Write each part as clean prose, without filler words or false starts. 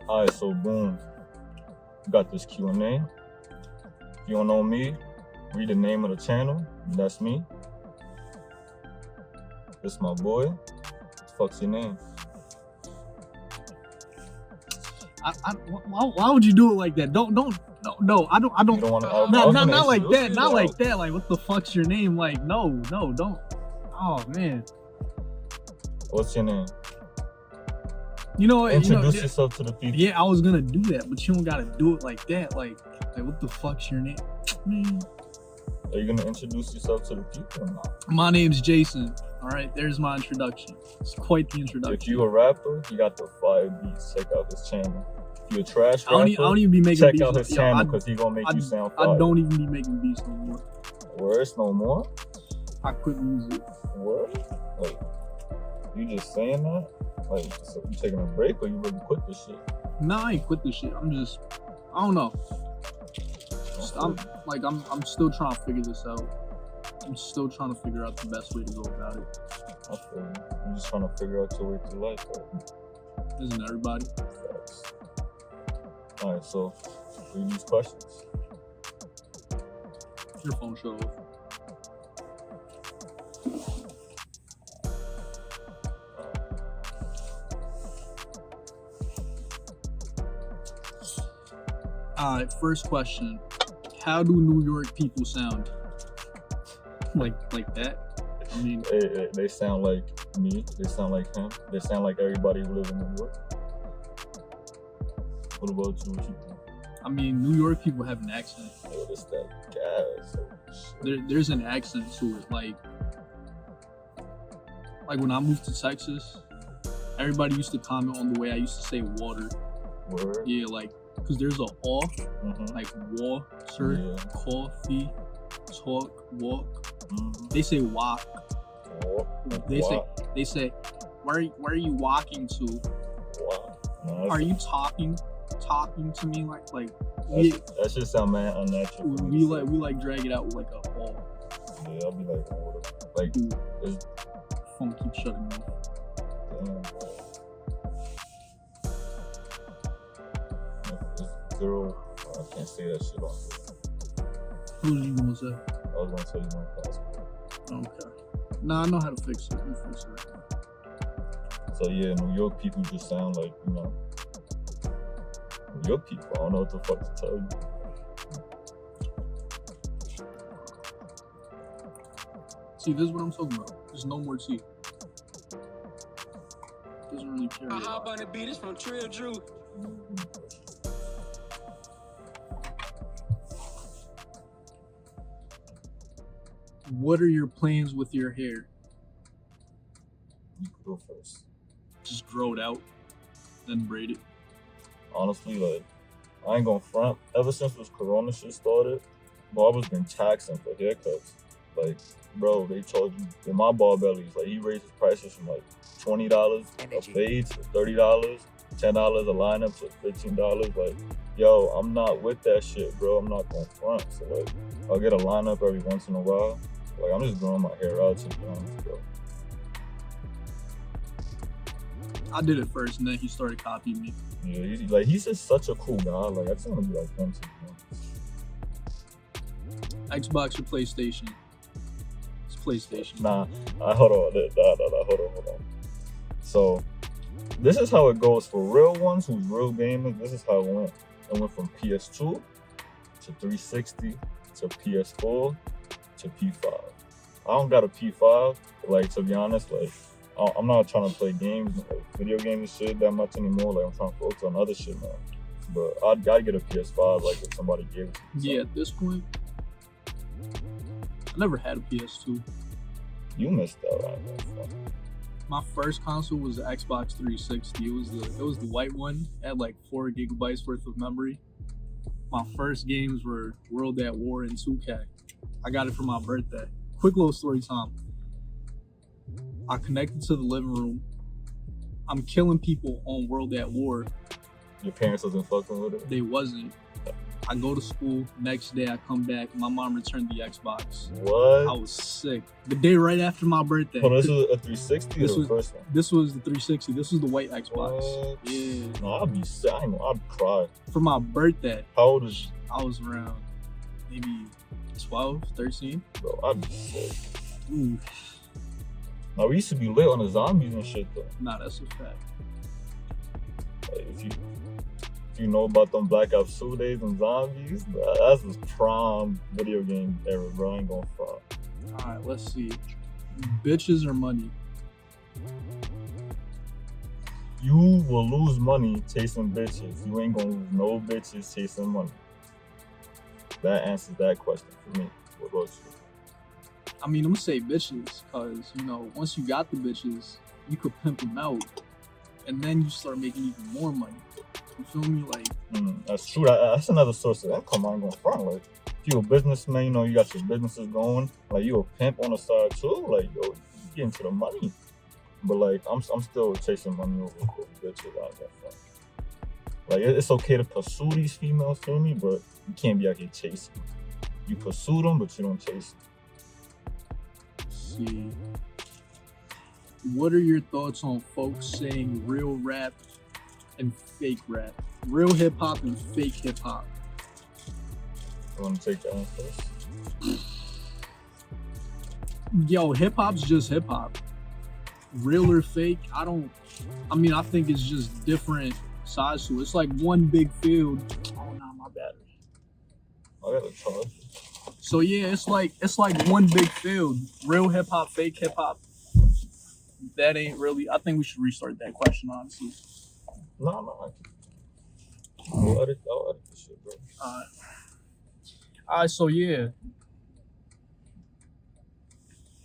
Alright, so boom. You got this Q&A. If you don't know me, read the name of the channel. That's me. This my boy. What the fuck's your name? Why would you do it like that? No, I don't. You don't want to. Not like that. Not like that. Like, what the fuck's your name? Like, no, don't. Oh man. What's your name? You know what? Introduce yourself to the people. Yeah, I was gonna do that, but you don't gotta do it like that. Like what the fuck's your name? Man. Are you gonna introduce yourself to the people or not? My name's Jaysun. All right, there's my introduction. It's quite the introduction. If you a rapper, he got the fire beats. Check out his channel. If you a trash rapper, I don't even be making check beats. out his channel because he gonna make you sound fire. I don't even be making beats no more. Words no more? I quit music. What? Like, you just saying that? Like, so you taking a break or you really quit this shit? Nah, I ain't quit this shit. I don't know. I'm still trying to figure this out. I'm still trying to figure out the best way to go about it. I feel you. You're just trying to figure out your way through life, right? Isn't everybody? Facts. Alright, so read these questions. Your phone show off. Alright, first question. How do New York people sound? Like that? I mean, they sound like me. They sound like him. They sound like everybody who lives in New York. What about you? What you think? I mean, New York people have an accent. Yo, it's that gas. There's an accent to it. Like when I moved to Texas, everybody used to comment on the way I used to say water. Word? Yeah, like, because there's a aw, like water, coffee, talk, walk. They say walk. They say, where are you walking to? Wow. No, are you talking to me like that shit sound man unnatural. We like drag it out with like a aw. Yeah, I'll be like water. Like, dude, phone keeps shutting off. Damn, bro. Zero. I can't say that shit on here. What was you gonna say? I was gonna tell you my passport. Okay. Nah, I know how to fix it. You fix it. So yeah, New York people just sound like, you know, New York people. I don't know what the fuck to tell you. See, this is what I'm talking about. There's no more tea. Doesn't really care. I hop on the beat, it's from Trill Drew. What are your plans with your hair? You can go first. Just grow it out, then braid it. Honestly, like, I ain't gonna front. Ever since this Corona shit started, barbers been taxing for haircuts. Like, bro, they charge you, in my barbellies, like, he raised his prices from like $20 a fade to $30, $10 a lineup to $15. Like, yo, I'm not with that shit, bro. I'm not gonna front. So, like, I'll get a lineup every once in a while. Like, I'm just growing my hair out, to be honest, bro. I did it first, and then he started copying me. Yeah, he's just such a cool guy. Like, I just want to be like him, to be honest. Xbox or PlayStation? It's PlayStation. Nah, hold on. So, this is how it goes for real ones who's real gamers. This is how it went. It went from PS2 to 360 to PS4 to P5. I don't got a P5, but, like, to be honest, like, I'm not trying to play games, like video games and shit that much anymore. Like, I'm trying to focus on other shit now. But I'd gotta get a PS5, like, if somebody gave it to me. Yeah, at this point, I never had a PS2. You missed out, I know. My first console was the Xbox 360. It was the white one. It had like 4 gigabytes worth of memory. My first games were World at War and 2K. I got it for my birthday. Quick little story time. I connected to the living room. I'm killing people on World at War. Your parents wasn't fucking with it? They wasn't. I go to school. Next day, I come back. My mom returned the Xbox. What? I was sick. The day right after my birthday. Oh, this was a 360 This or the was- first one? This was the 360. This was the white Xbox. What? Yeah. No, I'd be sick. I know, I'd cry. For my birthday, How old is I was around maybe 12, 13. bro? I'd be sick. Ooh, Now, we used to be lit on the zombies and shit, though. nah, that's a fact. Like, if you know about them Black Ops 2 days and zombies, that's the prime video game era, bro. I ain't gonna front. All right, let's see. Bitches or money? You will lose money chasing bitches. You ain't gonna lose no bitches chasing money. That answers that question for me. What about you? I mean, I'm gonna say bitches, cause you know, once you got the bitches, you could pimp them out, and then you start making even more money. You feel me? Like, That's true. That's another source of income. I ain't gonna front. Like, if you a businessman, you know, you got your businesses going. Like, you a pimp on the side too. Like, yo, you get into the money. But like, I'm still chasing money over bitches. I ain't gonna front. Like, it's okay to pursue these females, feel me? But you can't be out here chasing. You pursue them, but you don't chase them. let's see. What are your thoughts on folks saying real rap and fake rap? Real hip hop and fake hip hop. You wanna take that one first? Yo, hip hop's just hip hop. Real or fake, I think it's just different sides to it. It's like one big field. Oh no, my battery. I got a charge. So yeah, it's like one big field. Real hip hop, fake hip hop. That ain't really. I think we should restart that question, honestly. No. I'll edit this shit, bro. Alright, so yeah.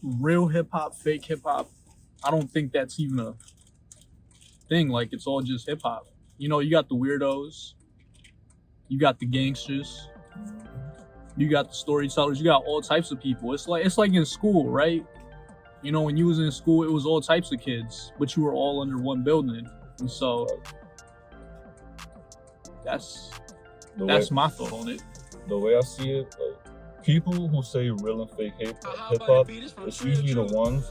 Real hip hop, fake hip hop. I don't think that's even a thing. Like, it's all just hip hop. You know, you got the weirdos, you got the gangsters, you got the storytellers, you got all types of people. It's like in school, right? You know, when you was in school, it was all types of kids, but you were all under one building. And so that's my thought on it. The way I see it, like, people who say real and fake hip hop, it's usually the ones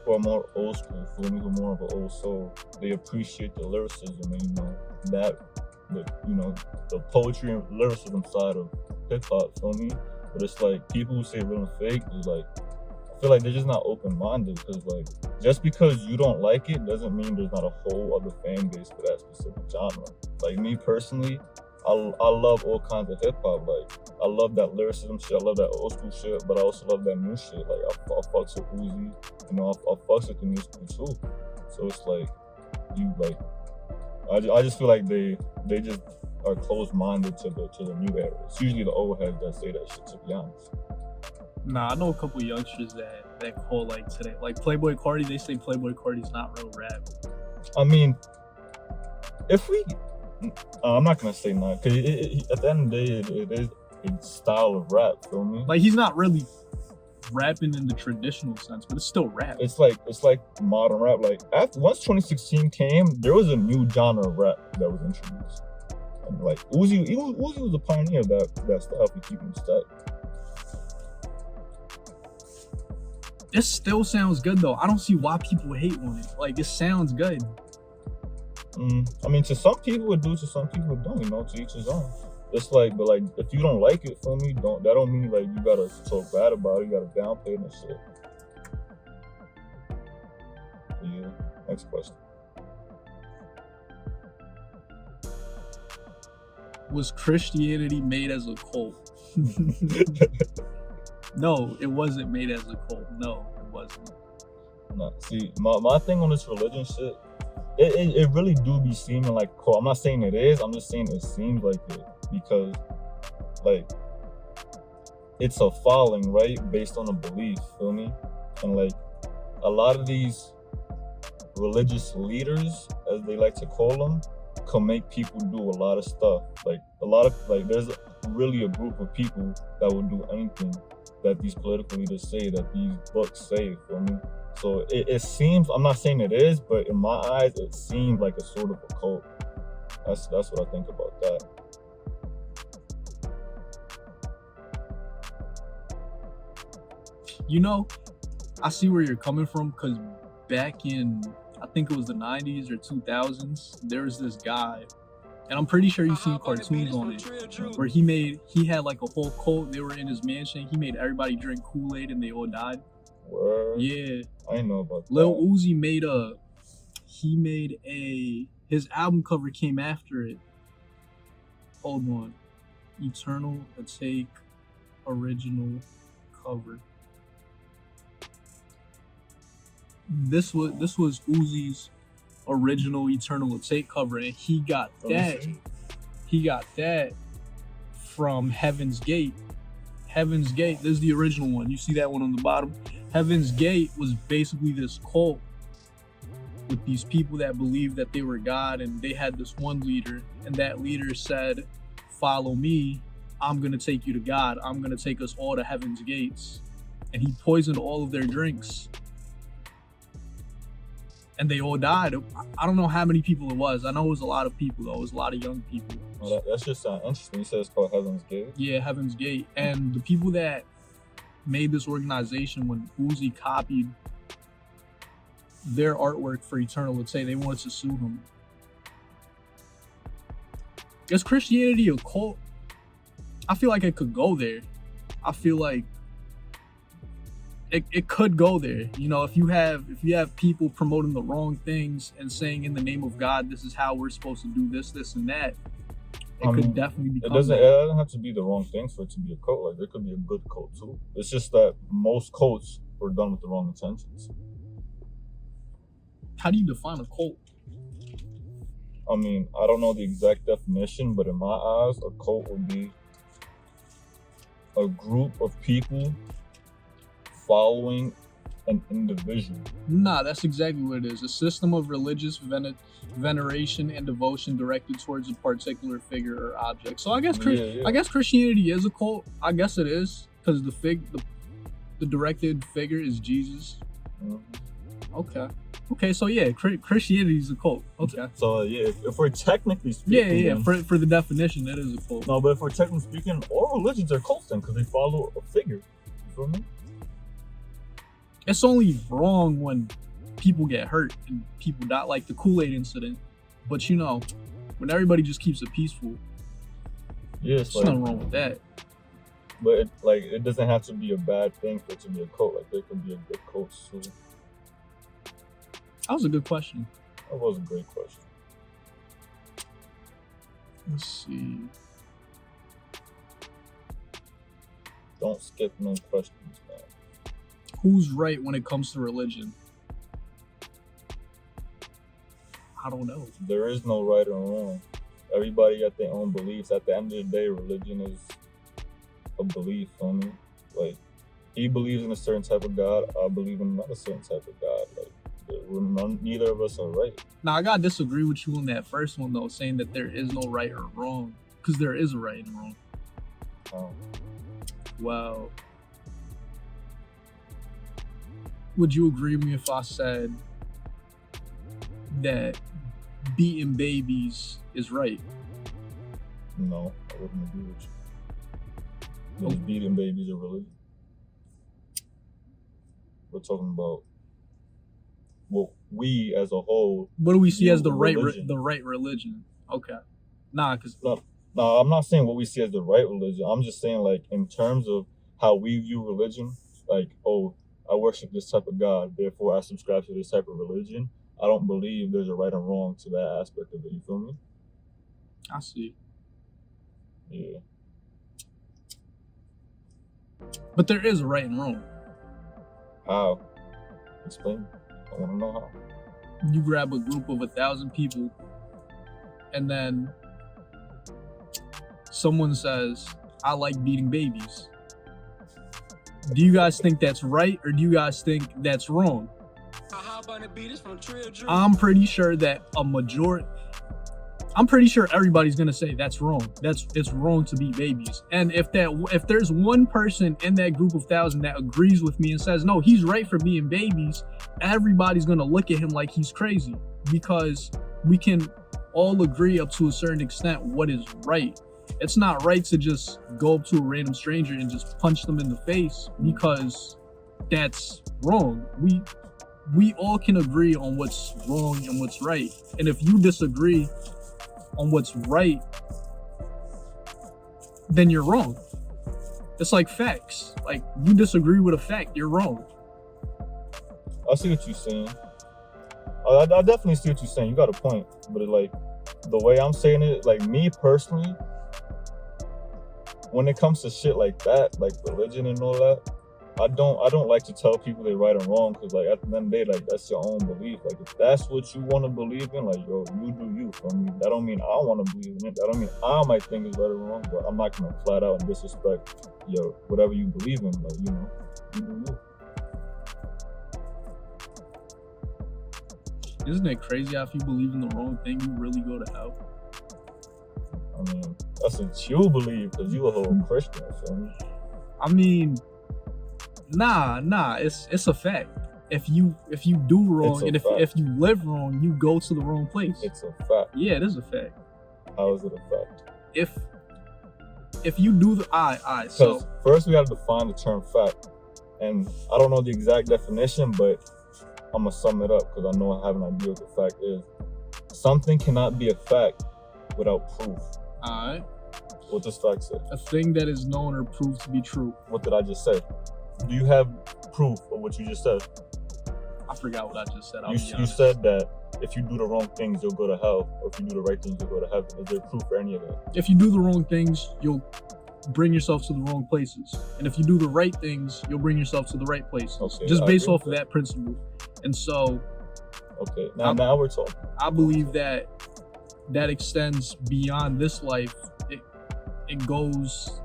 who are more old school, feel me, who are more of an old soul. They appreciate the lyricism and, the poetry and lyricism side of hip hop, feel me? But it's like, people who say real and fake is like, I feel like they're just not open-minded, because like, just because you don't like it doesn't mean there's not a whole other fan base for that specific genre. Like, me personally, I love all kinds of hip hop. Like, I love that lyricism shit. I love that old school shit, but I also love that new shit. Like, I fucks with Uzi, I fucks with the new school too. So it's like, I just feel like they just are closed-minded to the new era. It's usually the old heads that say that shit, to be honest. Nah, I know a couple youngsters that call like today, like Playboy Cardi. They say Playboy Cardi's not real rap. I mean, I'm not gonna say not, because at the end of the day, it is a style of rap. Feel me? Like, he's not really rapping in the traditional sense, but it's still rap. It's like modern rap. Like, once 2016 came, there was a new genre of rap that was introduced. And like Uzi was the pioneer of that style. If we keep him stuck. It still sounds good though. I don't see why people hate on it. Like, it sounds good. I mean, to some people it do, to some people it don't. To each his own. It's like, but like, if you don't like it, feel me, that don't mean like you gotta talk bad about it. You gotta downplay it and shit. But yeah. Next question. Was Christianity made as a cult? No, it wasn't made as a cult. No, it wasn't. Nah, see, my thing on this religion shit, it really do be seeming like cult. I'm not saying it is, I'm just saying it seems like it, because like, it's a following, right, based on a belief, feel me? And like, a lot of these religious leaders, as they like to call them, can make people do a lot of stuff. Like, there's really a group of people that will do anything that these political leaders say, that these books say, feel me? So it seems, I'm not saying it is, but in my eyes, it seems like a sort of a cult. That's what I think about that. You know, I see where you're coming from, because back in, I think it was the 90s or 2000s, there was this guy, and I'm pretty sure you've seen cartoons on it, where he had like a whole cult. They were in his mansion. He made everybody drink Kool-Aid and they all died. Word. Yeah. I didn't know about that. Lil Uzi his album cover came after it. Hold on. Eternal Take original cover. This was Uzi's original Eternal Take cover, and he got that from Heaven's Gate. Heaven's Gate, this is the original one. You see that one on the bottom? Heaven's Gate was basically this cult with these people that believed that they were God, and they had this one leader, and that leader said, "Follow me, I'm gonna take you to God. I'm gonna take us all to Heaven's Gates." And he poisoned all of their drinks, and they all died. I don't know how many people it was. I know it was a lot of people, though. It was a lot of young people. Well, that's just interesting. You said it's called Heaven's Gate? Yeah, Heaven's Gate. And the people that made this organization, when Uzi copied their artwork for Eternal Take, they wanted to sue him. Is Christianity a cult? I feel like it could go there. I feel like it could go there. You know, if you have people promoting the wrong things and saying in the name of God, this is how we're supposed to do this, and that, it could definitely become. It doesn't have to be the wrong things for it to be a cult. Like, there could be a good cult too. It's just that most cults were done with the wrong intentions. How do you define a cult? I mean, I don't know the exact definition, but in my eyes, a cult would be a group of people following an individual. Nah, that's exactly what it is. A system of religious veneration and devotion directed towards a particular figure or object. So I guess I guess Christianity is a cult. I guess it is, because the directed figure is Jesus. Mm-hmm. Okay, so yeah, Christianity is a cult. Okay. So yeah, if we're technically speaking, yeah, for the definition, that is a cult. No, but if we're technically speaking, all religions are cults then, because they follow a figure. You feel me? It's only wrong when people get hurt and people die, like the Kool-Aid incident. But you know, when everybody just keeps it peaceful, there's nothing wrong with that. But it doesn't have to be a bad thing for it to be a cult. Like, there could be a good cult too. That was a good question. That was a great question. Let's see. Don't skip no questions, man. Who's right when it comes to religion? I don't know. There is no right or wrong. Everybody got their own beliefs. At the end of the day, religion is a belief, homie. Like, he believes in a certain type of God. I believe in another certain type of God. Like, neither of us are right. Now, I gotta disagree with you on that first one, though, saying that there is no right or wrong, because there is a right and wrong. Well, would you agree with me if I said that beating babies is right? No, I wouldn't agree with you. Because beating babies are religion. We're talking about what we as a whole. What do we see as the right religion? Okay, because no, I'm not saying what we see as the right religion. I'm just saying, like, in terms of how we view religion, like, oh, I worship this type of God, therefore I subscribe to this type of religion. I don't believe there's a right or wrong to that aspect of it. You feel me? I see. Yeah. But there is a right and wrong. How? Explain. I want to know how. You grab a group of 1,000 people, and then someone says, "I like beating babies." Do you guys think that's right, or do you guys think that's wrong? I'm pretty sure that I'm pretty sure everybody's gonna say that's wrong. It's wrong to beat babies. And if there's one person in that group of 1,000 that agrees with me and says, no, he's right for beating babies, everybody's gonna look at him like he's crazy, because we can all agree up to a certain extent what is right. It's not right to just go up to a random stranger and just punch them in the face because that's wrong. We all can agree on what's wrong and what's right. And if you disagree on what's right, then you're wrong. It's like facts. Like, you disagree with a fact, you're wrong. I see what you're saying. I definitely see what you're saying. You got a point. But like, the way I'm saying it, like me personally, when it comes to shit like that, like religion and all that, I don't like to tell people they're right or wrong, because like at the end of the day, like that's your own belief. Like if that's what you want to believe in, like yo, you do you. For me, that don't mean I want to believe in it. That don't mean I might think it's right or wrong, but I'm not gonna flat out disrespect whatever you believe in. Like you do you. Isn't it crazy how if you believe in the wrong thing, you really go to hell? I mean, that's what you believe, because you a whole Christian. So I mean, nah, it's a fact. If you do wrong and if you live wrong, you go to the wrong place. It's a fact. Yeah, it is a fact. How is it a fact? If you do the Because so first we got to define the term fact, and I don't know the exact definition, but I'm gonna sum it up because I know I have an idea what the fact is. Something cannot be a fact without proof. Alright. What does fact say? A thing that is known or proved to be true. What did I just say? Do you have proof of what you just said? I forgot what I just said. You said that if you do the wrong things, you'll go to hell, or if you do the right things, you'll go to heaven. Is there proof for any of that? If you do the wrong things, you'll bring yourself to the wrong places. And if you do the right things, you'll bring yourself to the right places. Okay, just based off of that principle. And so... Okay, now we're talking. I believe that extends beyond this life. It goes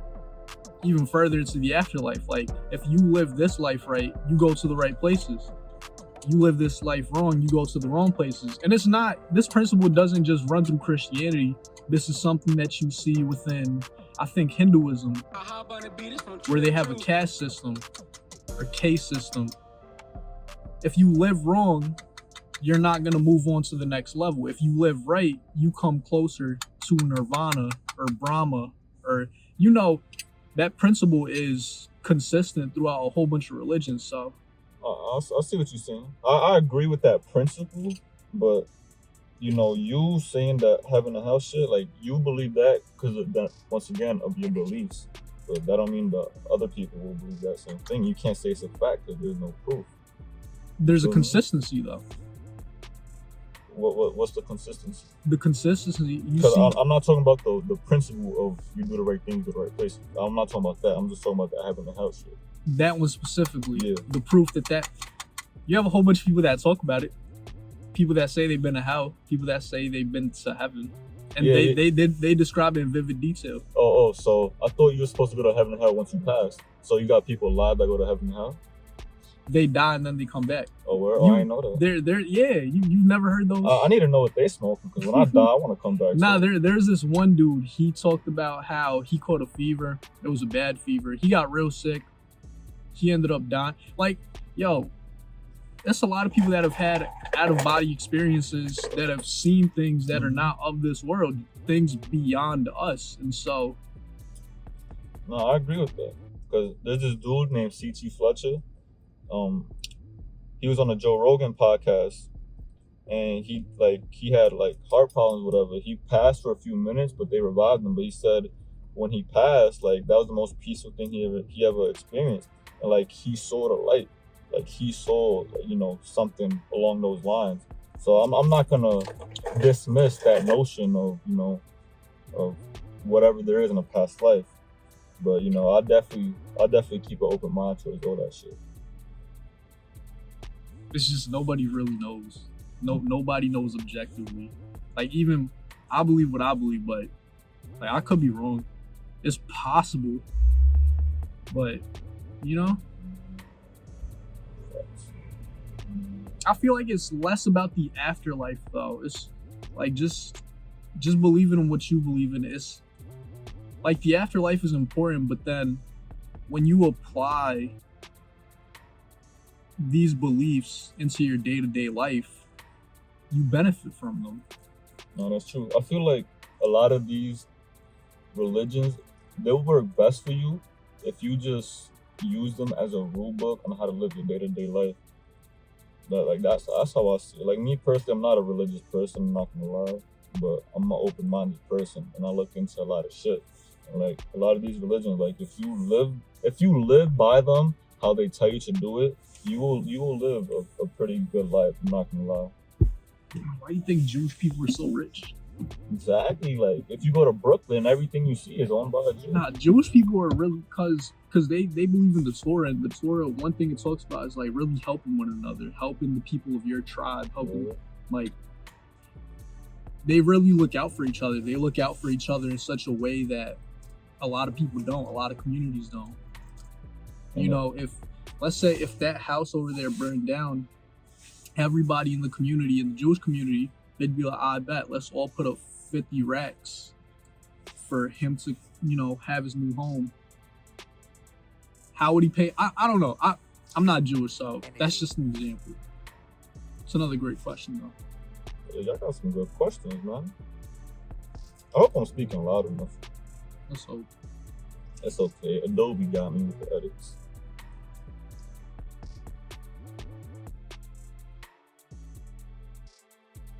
even further into the afterlife. Like, if you live this life right, you go to the right places. You live this life wrong, you go to the wrong places. And this principle doesn't just run through Christianity. This is something that you see within, I think, Hinduism, where they have a caste system or caste system. If you live wrong, you're not going to move on to the next level. If you live right, you come closer to Nirvana or Brahma, or, that principle is consistent throughout a whole bunch of religions. So I see what you're saying. I agree with that principle, but you saying that heaven and hell shit, like you believe that because of that, once again, of your beliefs. But that don't mean that other people will believe that same thing. You can't say it's a fact because there's no proof. There's a consistency though. What's the consistency? The consistency, because I'm not talking about the principle of you do the right things, go to the right places. I'm not talking about that. I'm just talking about that heaven and hell shit. That one specifically, yeah. The proof that you have a whole bunch of people that talk about it. People that say they've been to hell, people that say they've been to heaven, and they describe it in vivid detail. Oh, so I thought you were supposed to go to heaven and hell once you passed. So you got people alive that go to heaven and hell? They die and then they come back. Oh, where? I didn't know that. You've never heard those? I need to know what they smoke, because when I die, I want to come back. Nah, there's this one dude. He talked about how he caught a fever. It was a bad fever. He got real sick. He ended up dying. Like, yo, there's a lot of people that have had out-of-body experiences, that have seen things that are not of this world, things beyond us. And so... No, I agree with that. Because there's this dude named C.T. Fletcher. He was on the Joe Rogan podcast, and he had heart problems, whatever. He passed for a few minutes, but they revived him. But he said when he passed, that was the most peaceful thing he ever experienced. And he saw the light, he saw something along those lines. So I'm not gonna dismiss that notion of of whatever there is in a past life, but I definitely keep an open mind towards all that shit. It's just nobody really knows. Nobody knows objectively. Even I believe what I believe, but I could be wrong. It's possible, but I feel like it's less about the afterlife though. It's just believing in what you believe in. It's the afterlife is important, but then when you apply these beliefs into your day-to-day life, you benefit from them. No, that's true. I feel like a lot of these religions, they'll work best for you if you just use them as a rule book on how to live your day-to-day life. That's how I see it. Like me personally, I'm not a religious person, I'm not gonna lie, but I'm an open-minded person and I look into a lot of shit. And like a lot of these religions, like if you live by them, how they tell you to do it, you will live a pretty good life, I'm not gonna lie. Why do you think Jewish people are so rich? Exactly. Like if you go to Brooklyn, everything you see is owned by a Jew. Nah, Jewish people are really because they believe in the Torah, and the Torah, one thing it talks about is like really helping one another, helping the people of your tribe, helping like they really look out for each other. They look out for each other in such a way that a lot of people don't, a lot of communities don't. You know, if let's say if that house over there burned down, everybody in the community, in the Jewish community, they'd be like, I bet, let's all put up 50 racks for him to, have his new home. How would he pay? I don't know. I'm not Jewish, so that's just an example. It's another great question, though. Yeah, y'all got some good questions, man. I hope I'm speaking loud enough. Let's hope. It's okay. Adobe got me with the edits.